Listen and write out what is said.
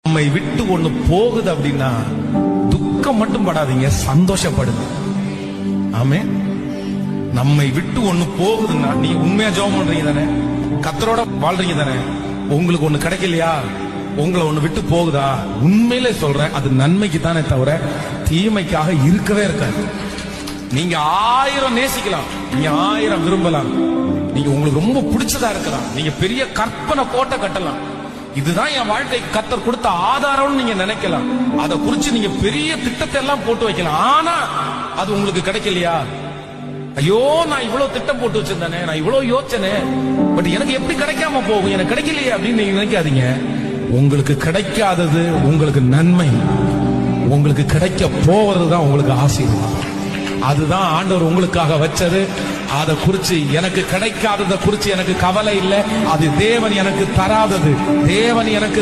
நம்மை விட்டு ஒண்ணு போகுது அப்படின்னா துக்கம் மட்டும் படாதீங்க, சந்தோஷப்படுங்க. ஆமே, நம்மை விட்டு ஒண்ணு போகுதுன்னா நீங்க உண்மையா ஜெபம் பண்றீங்க தானே, கர்த்தரோட வாழ்றீங்க தானே, உங்களுக்கு ஒண்ணு கிடைக்கலையா, உங்களை ஒண்ணு விட்டு போகுதா, உண்மையிலே சொல்றேன் அது நன்மைக்கு தானே தவிர தீமைக்காக இருக்கவே இருக்காது. நீங்க 1000 நேசிக்கலாம், நீங்க 1000 விரும்பலாம், நீங்க உங்களுக்கு ரொம்ப பிடிச்சதா இருக்கலாம், நீங்க பெரிய கற்பனை கோட்டை கட்டலாம், இதுதான் என் வாழ்க்கை கர்த்தர் கொடுத்த ஆதாரம்னு நீங்க நினைக்கலாம், அதை குறிச்சு நீங்க பெரிய திட்டத்தை எல்லாம் போட்டு வைக்கலாம். ஆனா அது உங்களுக்கு கிடைக்கலையா, ஐயோ நான் இவ்வளவு திட்டம் போட்டு வச்சிருந்தேனே, நான் இவ்வளவு யோசனை, பட் எனக்கு எப்படி கிடைக்காம போகும், எனக்கு கிடைக்கலையே அப்படின்னு நீங்க நினைக்காதீங்க. உங்களுக்கு கிடைக்காதது உங்களுக்கு நன்மை, உங்களுக்கு கிடைக்க போவதுதான் உங்களுக்கு ஆசீர்வாதம். அதுதான் ஆண்டவர் உங்களுக்காக வச்சது. அதை குறிச்சு எனக்கு கிடைக்காததை குறிச்சு எனக்கு கவலை இல்லை. அது தேவன் எனக்கு தராதது, தேவன் எனக்கு